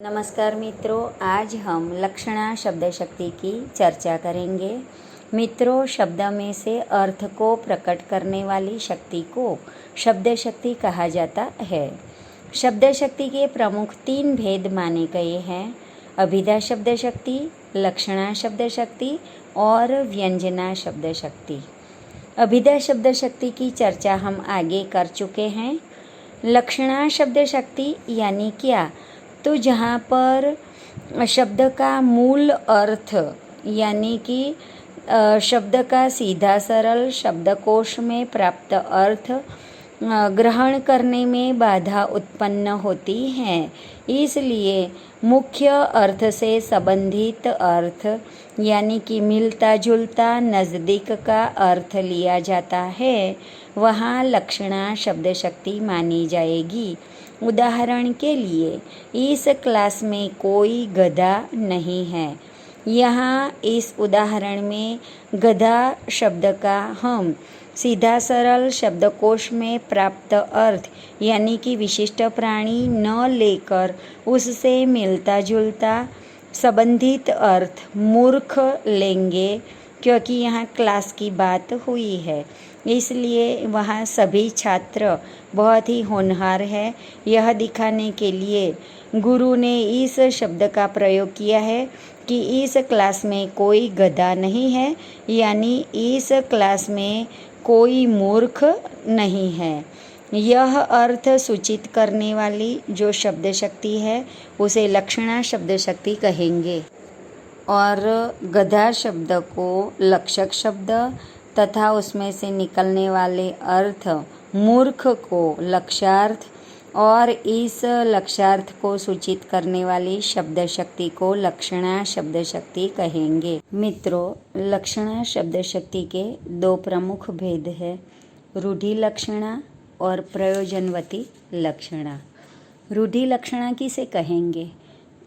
नमस्कार मित्रों, आज हम लक्षणा शब्द शक्ति की चर्चा करेंगे। मित्रों, शब्द में से अर्थ को प्रकट करने वाली शक्ति को शब्द शक्ति कहा जाता है। शब्द शक्ति के प्रमुख 3 भेद माने गए हैं: अभिधा शब्द शक्ति, लक्षणा शब्द शक्ति और व्यंजना शब्द शक्ति। अभिधा शब्द शक्ति की चर्चा हम आगे कर चुके हैं। लक्षणा शब्द शक्ति यानी क्या? तो जहाँ पर शब्द का मूल अर्थ यानी कि शब्द का सीधा सरल शब्दकोश में प्राप्त अर्थ ग्रहण करने में बाधा उत्पन्न होती है, इसलिए मुख्य अर्थ से संबंधित अर्थ यानी कि मिलता जुलता नज़दीक का अर्थ लिया जाता है, वहाँ लक्षणा शब्द शक्ति मानी जाएगी। उदाहरण के लिए, इस क्लास में कोई गधा नहीं है। यहाँ इस उदाहरण में गधा शब्द का हम सीधा सरल शब्दकोश में प्राप्त अर्थ यानी कि विशिष्ट प्राणी न लेकर उससे मिलता जुलता संबंधित अर्थ मूर्ख लेंगे, क्योंकि यहाँ क्लास की बात हुई है, इसलिए वहाँ सभी छात्र बहुत ही होनहार है। यह दिखाने के लिए गुरु ने इस शब्द का प्रयोग किया है कि इस क्लास में कोई गधा नहीं है, यानी इस क्लास में कोई मूर्ख नहीं है। यह अर्थ सूचित करने वाली जो शब्द शक्ति है उसे लक्षणा शब्द शक्ति कहेंगे। और गधा शब्द को लक्षक शब्द तथा उसमें से निकलने वाले अर्थ मूर्ख को लक्ष्यार्थ और इस लक्ष्यार्थ को सूचित करने वाली शब्द शक्ति को लक्षणा शब्द शक्ति कहेंगे। मित्रों, लक्षणा शब्द शक्ति के 2 प्रमुख भेद है: रूढ़ि लक्षणा और प्रयोजनवती लक्षणा। रूढ़ि लक्षणा किसे कहेंगे?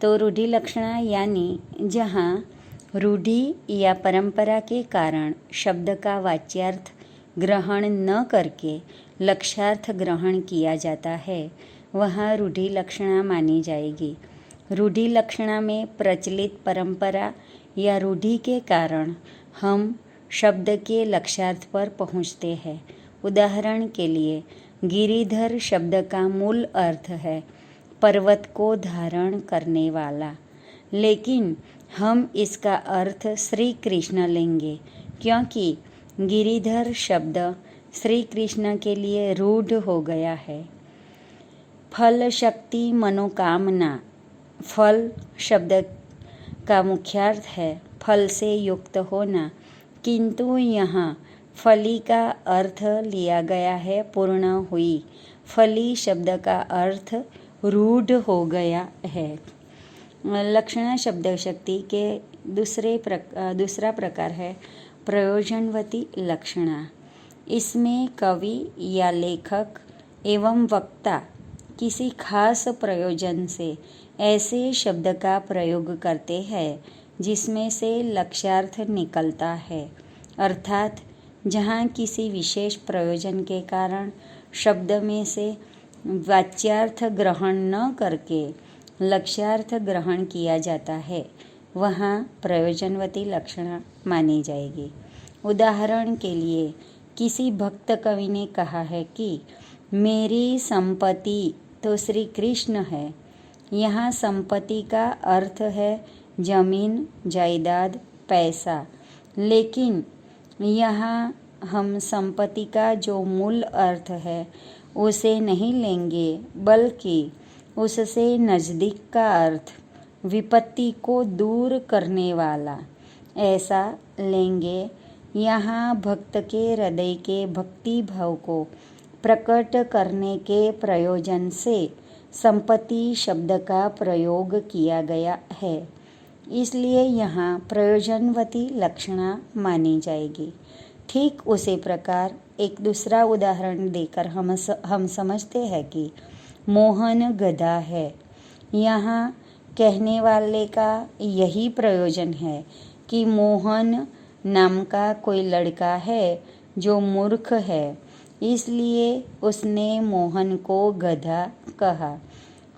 तो रूढ़ि लक्षणा यानी जहाँ रूढ़ि या परंपरा के कारण शब्द का वाच्यार्थ ग्रहण न करके लक्ष्यार्थ ग्रहण किया जाता है, वहाँ रूढ़ि लक्षणा मानी जाएगी। रूढ़ि लक्षणा में प्रचलित परंपरा या रूढ़ि के कारण हम शब्द के लक्ष्यार्थ पर पहुँचते हैं। उदाहरण के लिए, गिरिधर शब्द का मूल अर्थ है पर्वत को धारण करने वाला, लेकिन हम इसका अर्थ श्री कृष्ण लेंगे, क्योंकि गिरिधर शब्द श्री कृष्ण के लिए रूढ़ हो गया है। फल शक्ति मनोकामना। फल शब्द का मुख्यार्थ है फल से युक्त होना, किंतु यहाँ फली का अर्थ लिया गया है पूर्ण हुई। फली शब्द का अर्थ रूढ़ हो गया है। लक्षणा शब्द शक्ति के दूसरा प्रकार है प्रयोजनवती लक्षणा। इसमें कवि या लेखक एवं वक्ता किसी खास प्रयोजन से ऐसे शब्द का प्रयोग करते हैं जिसमें से लक्ष्यार्थ निकलता है, अर्थात जहाँ किसी विशेष प्रयोजन के कारण शब्द में से वाच्यार्थ ग्रहण न करके लक्ष्यार्थ ग्रहण किया जाता है, वहाँ प्रयोजनवती लक्षणा मानी जाएगी। उदाहरण के लिए, किसी भक्त कवि ने कहा है कि मेरी संपत्ति तो श्री कृष्ण है। यहाँ संपत्ति का अर्थ है जमीन, जायदाद, पैसा, लेकिन यहाँ हम संपत्ति का जो मूल अर्थ है उसे नहीं लेंगे, बल्कि उससे नज़दीक का अर्थ विपत्ति को दूर करने वाला ऐसा लेंगे। यहाँ भक्त के हृदय के भक्ति भाव को प्रकट करने के प्रयोजन से संपत्ति शब्द का प्रयोग किया गया है, इसलिए यहाँ प्रयोजनवती लक्षणा मानी जाएगी। ठीक उसी प्रकार एक दूसरा उदाहरण देकर हम समझते हैं कि मोहन गधा है। यहाँ कहने वाले का यही प्रयोजन है कि मोहन नाम का कोई लड़का है जो मूर्ख है, इसलिए उसने मोहन को गधा कहा।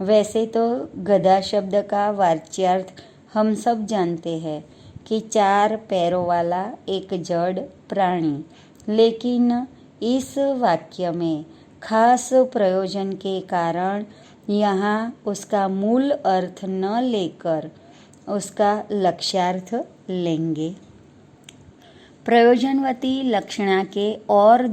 वैसे तो गधा शब्द का वाच्यार्थ हम सब जानते हैं कि 4 पैरों वाला एक जड़ प्राणी, लेकिन इस वाक्य में खास प्रयोजन के कारण यहाँ उसका मूल अर्थ न लेकर उसका लक्ष्यार्थ लेंगे। प्रयोजनवती लक्षणा के और